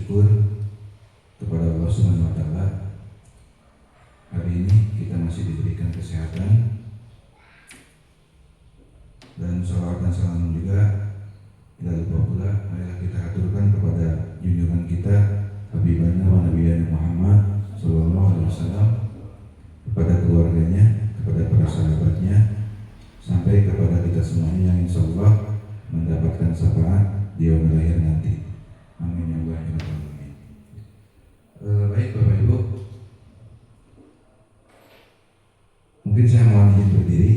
bersyukur kepada Allah Subhanahu wa taala. Hari ini kita masih diberikan kesehatan, dan sholawat dan salam juga tidak lupa pula marilah kita aturkan kepada junjungan kita Habibana wa Nabiyana Muhammad sallallahu alaihi wasallam, kepada keluarganya, kepada para sahabatnya, sampai kepada kita semuanya yang insyaallah mendapatkan syafaat di yaumil akhir nanti. Amin ya Allah ya Rabbal alamin. Baik Bapak Ibu, mungkin saya mohon izin berdiri.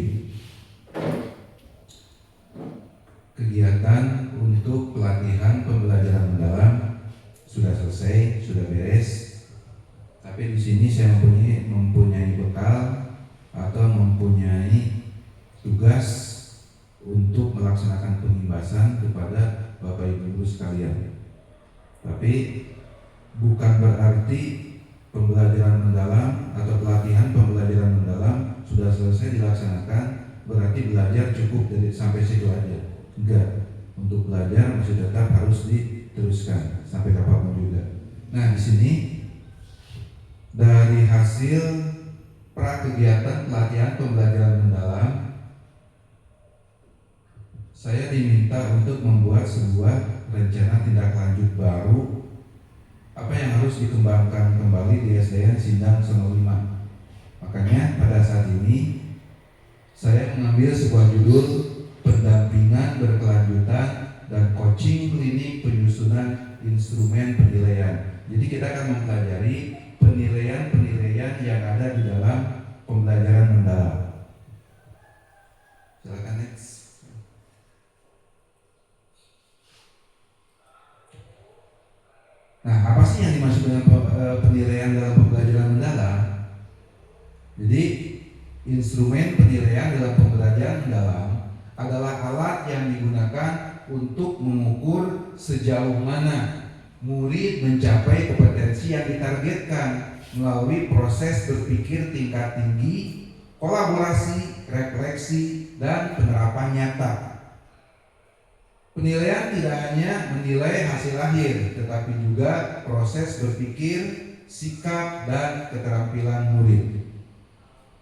Kegiatan untuk pelatihan pembelajaran mendalam sudah selesai, sudah beres. Tapi di sini saya mempunyai bekal atau mempunyai tugas untuk melaksanakan pengimbasan kepada Bapak Ibu guru sekalian. Tapi bukan berarti pembelajaran mendalam atau pelatihan pembelajaran mendalam sudah selesai dilaksanakan, berarti belajar cukup dari sampai situ aja. Enggak, untuk belajar masih tetap harus diteruskan sampai kapanpun juga. Nah, di sini dari hasil prakegiatan pelatihan pembelajaran mendalam, saya diminta untuk membuat sebuah rencana tindak lanjut baru apa yang harus dikembangkan kembali di SDN Sindang 05. Makanya pada saat ini saya mengambil sebuah judul pendampingan berkelanjutan dan coaching klinik penyusunan instrumen penilaian. Jadi kita akan mempelajari penilaian-penilaian yang ada di dalam pembelajaran mendalam. Silakan next. Nah, apa sih yang dimaksud dengan penilaian dalam pembelajaran mendalam? Jadi, instrumen penilaian dalam pembelajaran mendalam adalah alat yang digunakan untuk mengukur sejauh mana murid mencapai kompetensi yang ditargetkan melalui proses berpikir tingkat tinggi, kolaborasi, refleksi, dan penerapan nyata. Penilaian tidak hanya menilai hasil akhir, tetapi juga proses berpikir, sikap, dan keterampilan murid.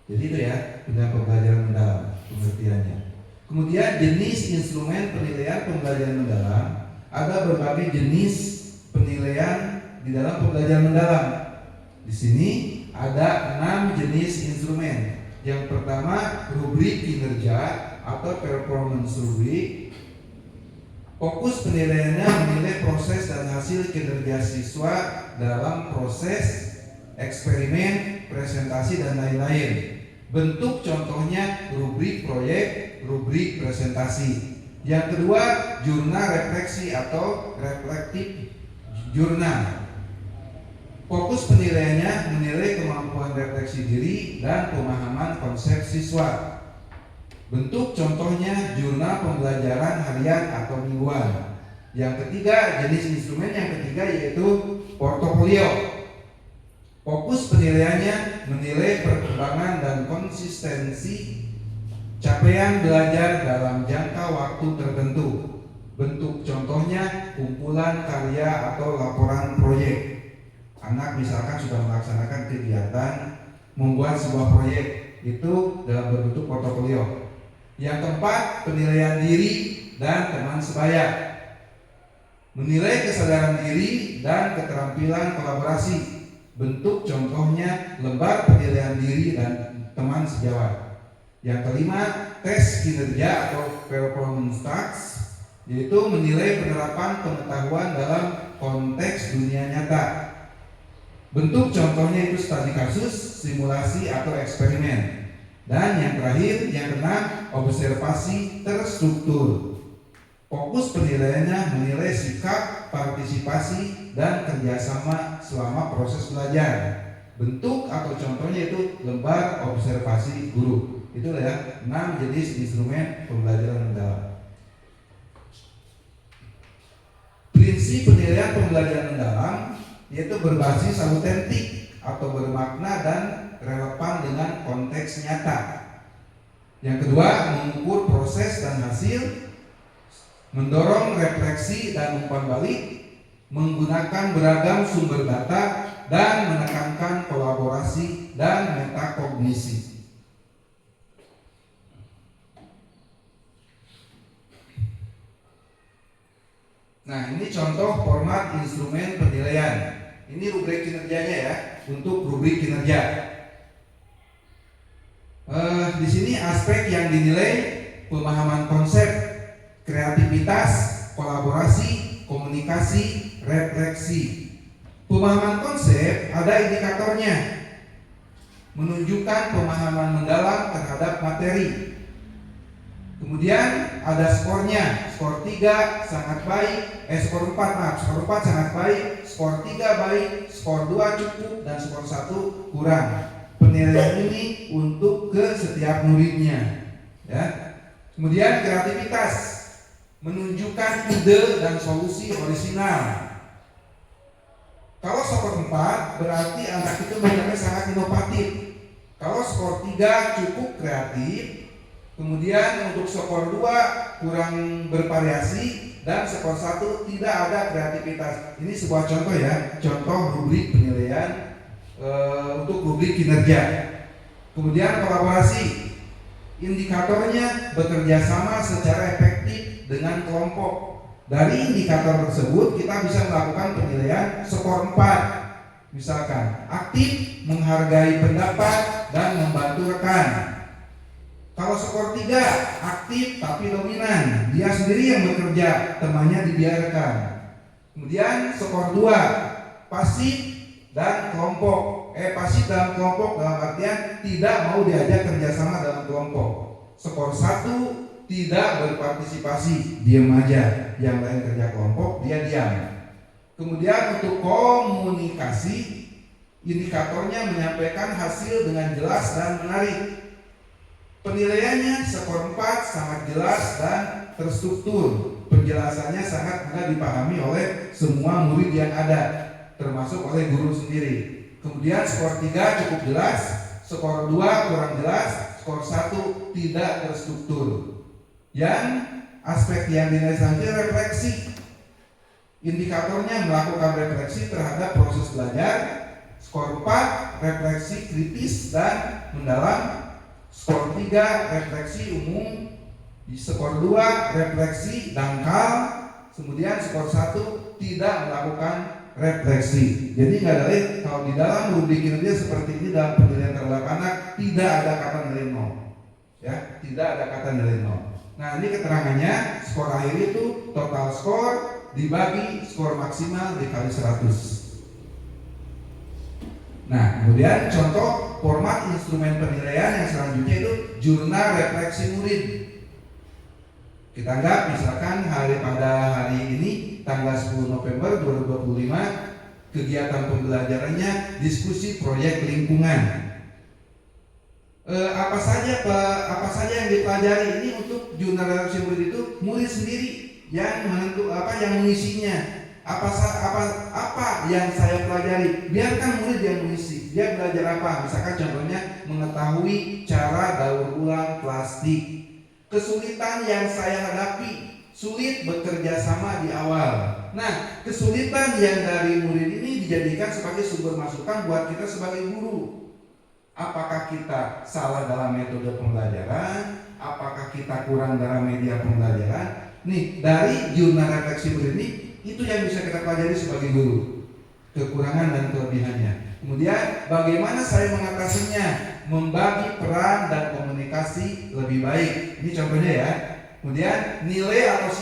Jadi itu ya, pembelajaran mendalam pengertiannya. Kemudian jenis instrumen penilaian pembelajaran mendalam, ada berbagai jenis penilaian di dalam pembelajaran mendalam. Di sini ada 6 jenis instrumen. Yang pertama, rubrik kinerja atau performance rubrik. Fokus penilaiannya menilai proses dan hasil kinerja siswa dalam proses eksperimen, presentasi, dan lain-lain. Bentuk contohnya rubrik proyek, rubrik presentasi. Yang kedua, jurnal refleksi atau reflective jurnal. Fokus penilaiannya menilai kemampuan refleksi diri dan pemahaman konsep siswa. Bentuk contohnya jurnal pembelajaran harian atau mingguan. Yang ketiga, jenis instrumen yang ketiga yaitu portofolio. Fokus penilaiannya menilai perkembangan dan konsistensi capaian belajar dalam jangka waktu tertentu. Bentuk contohnya kumpulan karya atau laporan proyek. Anak misalkan sudah melaksanakan kegiatan membuat sebuah proyek, itu dalam bentuk portofolio. Yang keempat, penilaian diri dan teman sebaya. Menilai kesadaran diri dan keterampilan kolaborasi. Bentuk contohnya lembar penilaian diri dan teman sejawat. Yang kelima, tes kinerja atau performance task, yaitu menilai penerapan pengetahuan dalam konteks dunia nyata. Bentuk contohnya itu studi kasus, simulasi, atau eksperimen. Dan yang terakhir, yang keenam, observasi terstruktur. Fokus penilaiannya menilai sikap, partisipasi, dan kerjasama selama proses belajar. Bentuk atau contohnya itu lembar observasi guru. Itulah ya 6 jenis instrumen pembelajaran mendalam. Prinsip penilaian pembelajaran mendalam yaitu berbasis autentik atau bermakna dan relevan dengan konteks nyata. Yang kedua, mengukur proses dan hasil, mendorong refleksi dan umpan balik, menggunakan beragam sumber data, dan menekankan kolaborasi dan metakognisi. Nah, ini contoh format instrumen penilaian. Ini rubrik kinerjanya ya, untuk rubrik kinerja. Di sini aspek yang dinilai pemahaman konsep, kreativitas, kolaborasi, komunikasi, refleksi. Pemahaman konsep ada indikatornya, menunjukkan pemahaman mendalam terhadap materi. Kemudian ada skornya, skor 3 sangat baik, skor 4 sangat baik, skor 3 baik, skor 2 cukup, dan skor 1 kurang. Penilaian ini untuk ke setiap muridnya, ya. Kemudian kreativitas, menunjukkan ide dan solusi orisinal. Kalau skor 4 berarti anak itu mencapai sangat inovatif. Kalau skor 3 cukup kreatif, kemudian untuk skor 2 kurang bervariasi, dan skor 1 tidak ada kreativitas. Ini sebuah contoh ya, contoh rubrik penilaian untuk rubrik kinerja. Kemudian kolaborasi, indikatornya bekerja sama secara efektif dengan kelompok. Dari indikator tersebut kita bisa melakukan penilaian skor 4. Misalkan aktif, menghargai pendapat, dan membantu rekan. Kalau skor 3 aktif tapi dominan, dia sendiri yang bekerja, temannya dibiarkan. Kemudian skor 2 pasif dan kelompok. Pasif dalam kelompok dalam artian tidak mau diajak kerjasama dalam kelompok. Skor 1 tidak berpartisipasi, diam aja. Yang lain kerja kelompok, dia diam. Kemudian untuk komunikasi, indikatornya menyampaikan hasil dengan jelas dan menarik. Penilaiannya skor 4 sangat jelas dan terstruktur. Penjelasannya sangat mudah dipahami oleh semua murid yang ada, termasuk oleh guru sendiri. Kemudian skor 3 cukup jelas, skor 2 kurang jelas, skor 1 tidak terstruktur. Yang aspek yang dinilai selanjutnya refleksi. Indikatornya melakukan refleksi terhadap proses belajar. Skor 4 refleksi kritis dan mendalam. Skor 3 refleksi umum. Di skor 2 refleksi dangkal. Kemudian skor 1 tidak melakukan refleksi. Jadi nggak ada lain, kalau di dalam rubrik kinerja seperti ini dalam penilaian terhadap anak tidak ada kata nilai 0, ya, tidak ada kata nilai 0. Nah, ini keterangannya, skor akhir itu total skor dibagi skor maksimal dikali 100. Nah, kemudian contoh format instrumen penilaian yang selanjutnya itu jurnal refleksi murid. Kita anggap misalkan pada hari ini tanggal 10 November 2025 kegiatan pembelajarannya diskusi proyek lingkungan. Apa saja yang dipelajari ini untuk jurnal refleksi murid itu murid sendiri yang yang mengisinya. Apa yang saya pelajari, biarkan murid yang mengisi. Dia belajar apa? Misalkan contohnya mengetahui cara daur ulang plastik. Kesulitan yang saya hadapi, sulit bekerja sama di awal. Nah, kesulitan yang dari murid ini dijadikan sebagai sumber masukan buat kita sebagai guru. Apakah kita salah dalam metode pembelajaran? Apakah kita kurang dalam media pembelajaran? Nih, dari jurnal refleksi murid ini, itu yang bisa kita pelajari sebagai guru. Kekurangan dan kelebihannya. Kemudian, bagaimana saya mengatasinya? Membagi peran dan komunikasi lebih baik. Ini contohnya ya. Kemudian nilai atau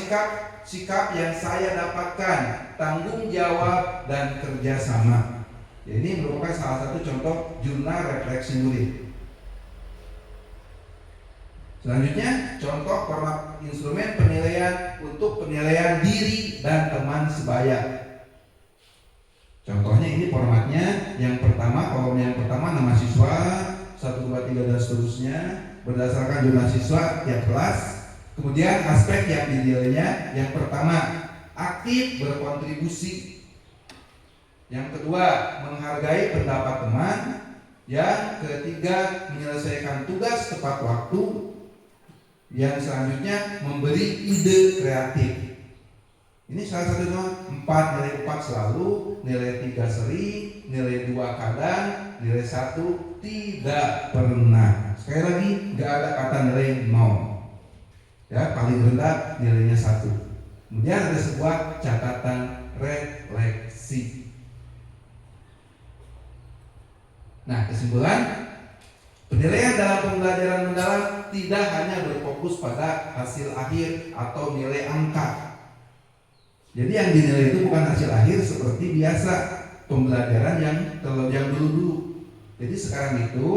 sikap yang saya dapatkan, tanggung jawab dan kerjasama. Ya, ini merupakan salah satu contoh jurnal refleksi murid. Selanjutnya contoh format instrumen penilaian untuk penilaian diri dan teman sebaya. Contohnya ini formatnya, yang pertama, kolom yang pertama nama siswa 1, 2, 3 dan seterusnya berdasarkan jumlah siswa tiap kelas. Kemudian aspek yang dinilainya, yang pertama aktif berkontribusi, yang kedua menghargai pendapat teman, yang ketiga menyelesaikan tugas tepat waktu, yang selanjutnya memberi ide kreatif. Ini salah satunya 4, nilai 4 selalu, nilai 3 sering, nilai 2 kadang, nilai 1 tidak pernah. Sekali lagi, nggak ada kata nilai 0. Ya, paling rendah nilainya 1. Kemudian ada sebuah catatan refleksi. Nah, kesimpulan, penilaian dalam pembelajaran mendalam tidak hanya berfokus pada hasil akhir atau nilai angka. Jadi yang dinilai itu bukan hasil akhir seperti biasa pembelajaran yang dulu-dulu. Jadi sekarang itu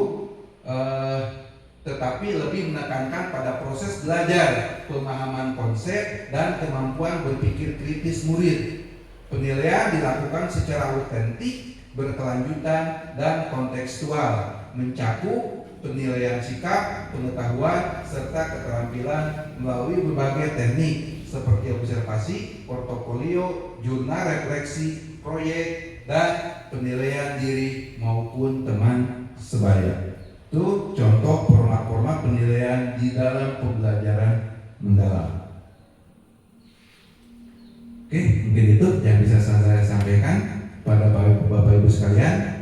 tetapi lebih menekankan pada proses belajar, pemahaman konsep, dan kemampuan berpikir kritis murid. Penilaian dilakukan secara autentik, berkelanjutan, dan kontekstual, mencakup penilaian sikap, pengetahuan, serta keterampilan melalui berbagai teknik seperti observasi, portofolio, jurnal refleksi, proyek, dan penilaian diri maupun teman sebaya. Itu contoh format-format penilaian di dalam pembelajaran mendalam. Oke, mungkin itu yang bisa saya sampaikan pada Bapak Ibu sekalian.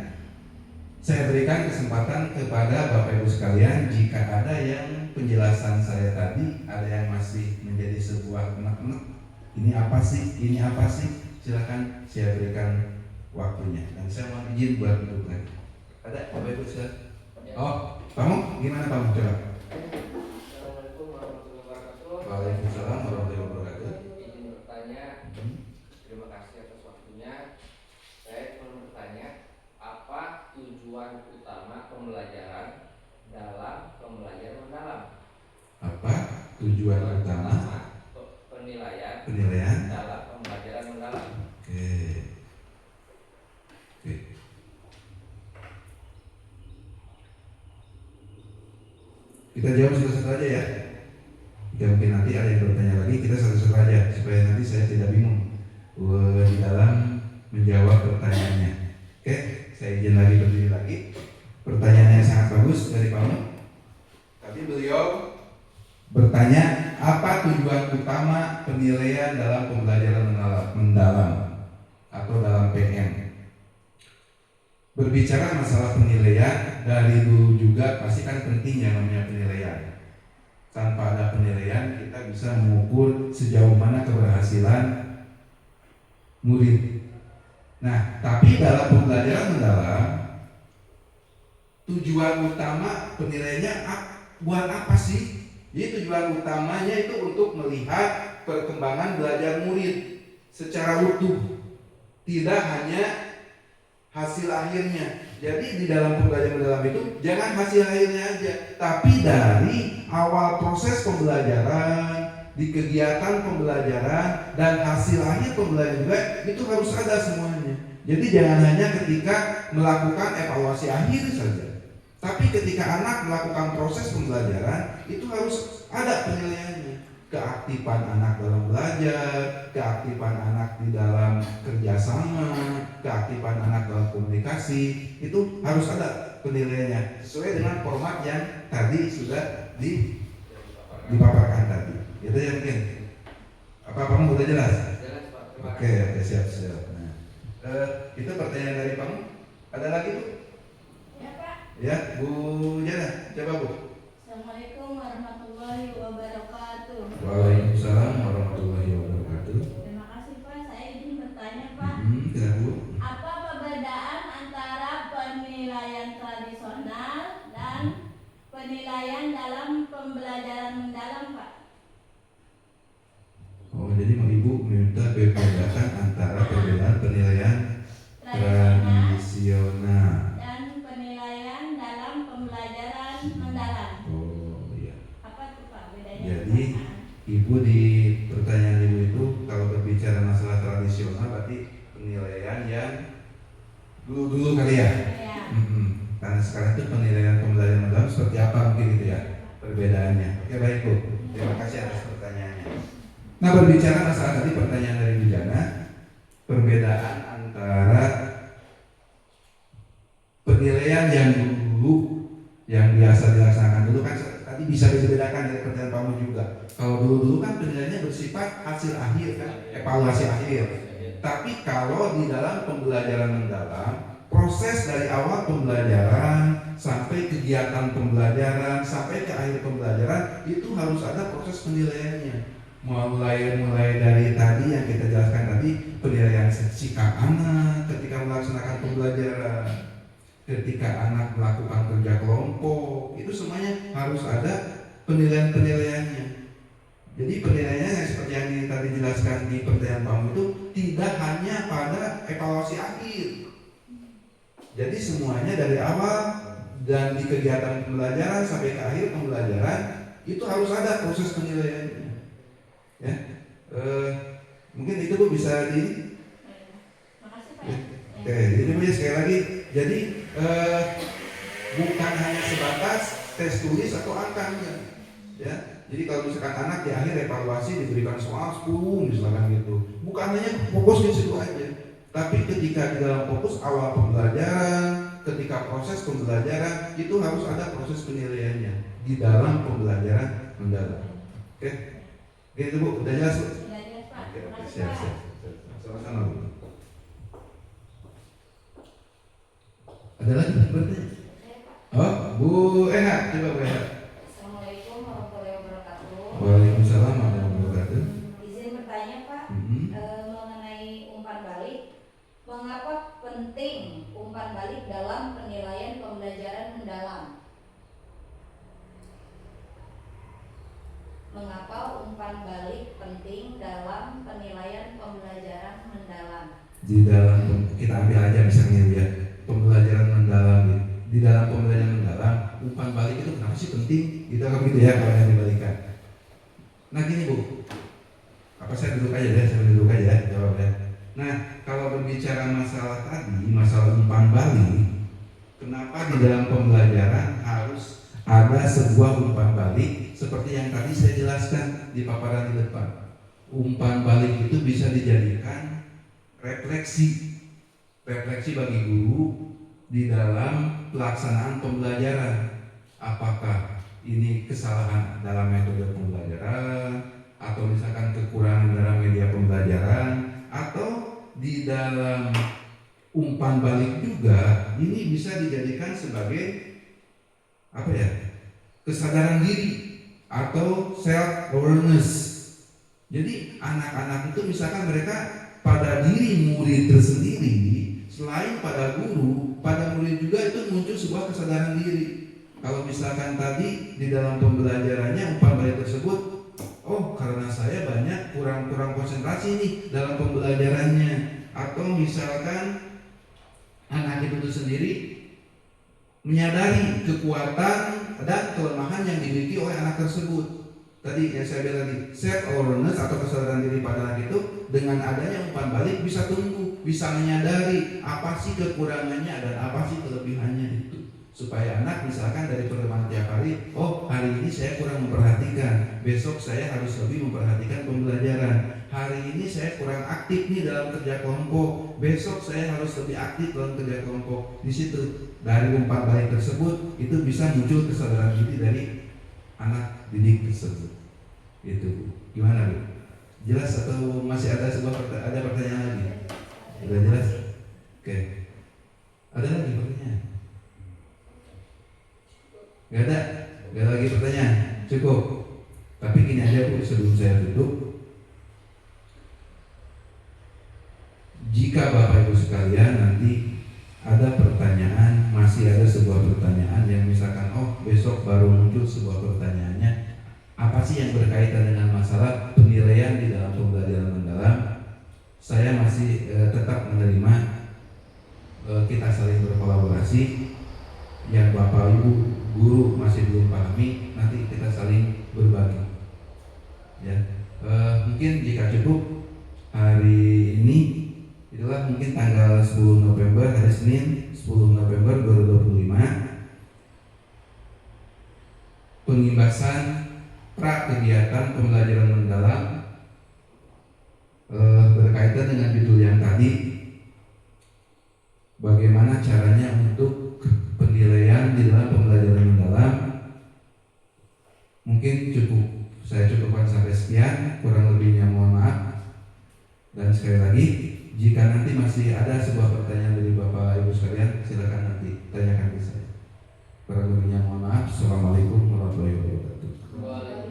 Saya berikan kesempatan kepada Bapak Ibu sekalian, jika ada yang penjelasan saya tadi ada yang masih menjadi sebuah enak-enak, ini apa sih, silakan saya berikan waktunya. Dan saya mohon izin buat duduk lagi. Ada Bapak Ibu sekalian? Oh, kamu gimana kamu coba? Assalamualaikum warahmatullahi wabarakatuh. Waalaikumsalam warahmatullahi wabarakatuh. Izin bertanya, terima kasih atas waktunya. Saya ingin bertanya, apa tujuan utama pembelajaran dalam pembelajaran mendalam? Apa tujuan utama penilaian dalam pembelajaran mendalam? Oke. Kita jawab satu-satu aja ya. Ya mungkin nanti ada yang bertanya lagi, kita satu-satu aja supaya nanti saya tidak bingung di dalam menjawab pertanyaannya. Oke, saya izin lagi berdiri lagi. Pertanyaannya sangat bagus dari kamu. Tadi beliau bertanya, apa tujuan utama penilaian dalam pembelajaran mendalam atau dalam PM? Berbicara masalah penilaian, dari dulu juga pasti kan penting yang namanya penilaian. Tanpa ada penilaian, kita bisa mengukur sejauh mana keberhasilan murid. Nah, tapi dalam pembelajaran mendalam, tujuan utama penilaiannya buat apa sih? Jadi tujuan utamanya itu untuk melihat perkembangan belajar murid secara utuh, tidak hanya hasil akhirnya. Jadi di dalam pembelajaran mendalam itu jangan hasil akhirnya aja, tapi dari awal proses pembelajaran, di kegiatan pembelajaran, dan hasil akhir pembelajaran juga itu harus ada semuanya. Jadi jangan hanya ketika melakukan evaluasi akhir saja, tapi ketika anak melakukan proses pembelajaran itu harus ada penilaiannya. Keaktifan anak dalam belajar, keaktifan anak di dalam kerjasama, keaktifan anak dalam komunikasi, itu harus ada penilaiannya sesuai dengan format yang tadi sudah dipaparkan tadi. Itu yang mungkin. Apa kamu udah jelas? Jelas, Pak. Oke, siap. Nah, itu pertanyaan dari kamu. Ada lagi Bu? Ya Pak. Ya, Bu Jana, coba Bu. Assalamualaikum warahmatullahi wabarakatuh. Waalaikumsalam warahmatullahi wabarakatuh. Terima kasih Pak. Saya izin bertanya Pak. Tidak Bu. Apa perbedaan antara penilaian tradisional dan penilaian dalam pembelajaran mendalam Pak? Oh, jadi mau Ibu minta bedakan antara perbedaan penilaian tradisional dan penilaian dalam pembelajaran mendalam. Oh iya. Apa tuh Pak bedanya? Jadi Ibu di pertanyaan Ibu itu kalau berbicara masalah tradisional berarti penilaian yang dulu kali ya. Ya. Karena sekarang itu penilaian pembelajaran mendalam seperti apa mungkin gitu ya perbedaannya. Oke baik Bu. Terima kasih atas pertanyaannya. Nah berbicara masalah tadi pertanyaan dari Bu Jana, perbedaan antara penilaian yang dulu yang biasa dilaksanakan dulu kan tadi bisa dibedakan dari pertanyaan kamu juga. Kalau dulu kan penilaiannya bersifat hasil akhir kan, evaluasi akhir. Tapi kalau di dalam pembelajaran mendalam, proses dari awal pembelajaran sampai kegiatan pembelajaran sampai ke akhir pembelajaran itu harus ada proses penilaiannya. Mulai dari tadi yang kita jelaskan tadi, penilaian sikap anak ketika melaksanakan pembelajaran, ketika anak melakukan kerja kelompok, itu semuanya harus ada penilaiannya. Jadi penilaiannya seperti yang tadi dijelaskan di pertanyaan kamu itu tidak hanya pada evaluasi akhir. Jadi semuanya dari awal dan di kegiatan pembelajaran sampai ke akhir pembelajaran itu harus ada proses penilaiannya. Ya, mungkin itu Bu bisa di. Makasih Pak. Ya. Oke, jadi Bu sekali lagi. Jadi bukan hanya sebatas tes tulis atau angkanya. Ya. Jadi kalau misalkan anak di akhir evaluasi diberikan soal 10 misalkan gitu, bukan hanya fokus di situ aja, tapi ketika di dalam fokus awal pembelajaran, ketika proses pembelajaran itu harus ada proses penilaiannya di dalam pembelajaran mendalam. Oke, gitu Bu, udah jelas Bu? Sudah jelas Pak. Oke, Makasih siap. Pak. Sama-sama Bu. Ada lagi bertanya? Saya Pak. Oh, Bu Eha, coba Bu Eha. Assalamualaikum warahmatullahi wabarakatuh. Waalaikumsalam warahmatullahi wabarakatuh. Izin bertanya Pak, Mhm. mengenai umpan balik. Mengapa penting umpan balik dalam penilaian pembelajaran mendalam? Mengapa umpan balik penting dalam penilaian pembelajaran mendalam? Di dalam kita ambil aja misalnya ya, pembelajaran mendalam ya. Di dalam pembelajaran mendalam umpan balik itu kenapa sih penting? Itu kan gitu ya kalau yang dibalikan. Nah gini Bu, apa saya duduk aja deh, saya duduk aja jawabnya. Nah kalau berbicara masalah tadi, masalah umpan balik, kenapa di dalam pembelajaran harus ada sebuah umpan balik seperti yang tadi saya jelaskan di paparan di depan. Umpan balik itu bisa dijadikan refleksi bagi guru di dalam pelaksanaan pembelajaran. Apakah ini kesalahan dalam metode pembelajaran, atau misalkan kekurangan dalam media pembelajaran, atau di dalam umpan balik juga ini bisa dijadikan sebagai apa ya, kesadaran diri atau self awareness. Jadi anak-anak itu misalkan mereka pada diri murid tersendiri, selain pada guru, pada murid juga itu muncul sebuah kesadaran diri. Kalau misalkan tadi di dalam pembelajarannya umpan balik tersebut, oh karena saya banyak kurang konsentrasi nih dalam pembelajarannya, atau misalkan anak itu sendiri menyadari kekuatan dan kelemahan yang dimiliki oleh anak tersebut. Tadi yang saya bilang tadi, self awareness atau kesadaran diri pada anak itu dengan adanya umpan balik bisa tumbuh, bisa menyadari apa sih kekurangannya dan apa sih kelebihannya itu. Supaya anak misalkan dari pertemuan tiap hari, oh hari ini saya kurang memperhatikan, besok saya harus lebih memperhatikan pembelajaran. Hari ini saya kurang aktif nih dalam kerja kelompok, besok saya harus lebih aktif dalam kerja kelompok. Di situ dari umpan balik tersebut itu bisa muncul kesadaran diri dari anak didik tersebut. Itu gimana Bu? Jelas atau masih ada ada pertanyaan lagi? Sudah jelas? Oke. Ada lagi pertanyaan? Gak ada lagi pertanyaan. Cukup. Tapi gini aja Bu, sebelum saya tutup, jika Bapak Ibu sekalian nanti ada pertanyaan, masih ada sebuah pertanyaan yang misalkan oh besok baru muncul sebuah pertanyaannya, apa sih yang berkaitan dengan masalah penilaian di dalam pembelajaran mendalam, saya masih tetap menerima, kita saling berkolaborasi. Yang Bapak Ibu guru masih belum pahami, nanti kita saling berbagi ya. Mungkin jika cukup hari ini, itulah mungkin tanggal 10 November hari Senin 10 November 2025, pengimbasan pra kegiatan pembelajaran mendalam berkaitan dengan judul yang tadi, bagaimana caranya untuk penilaian di dalam pembelajaran mendalam sekali lagi. Jika nanti masih ada sebuah pertanyaan dari Bapak Ibu sekalian, silakan nanti tanyakan ke saya. Para gurunya mohon maaf. Assalamualaikum warahmatullahi wabarakatuh. Waalaikumsalam.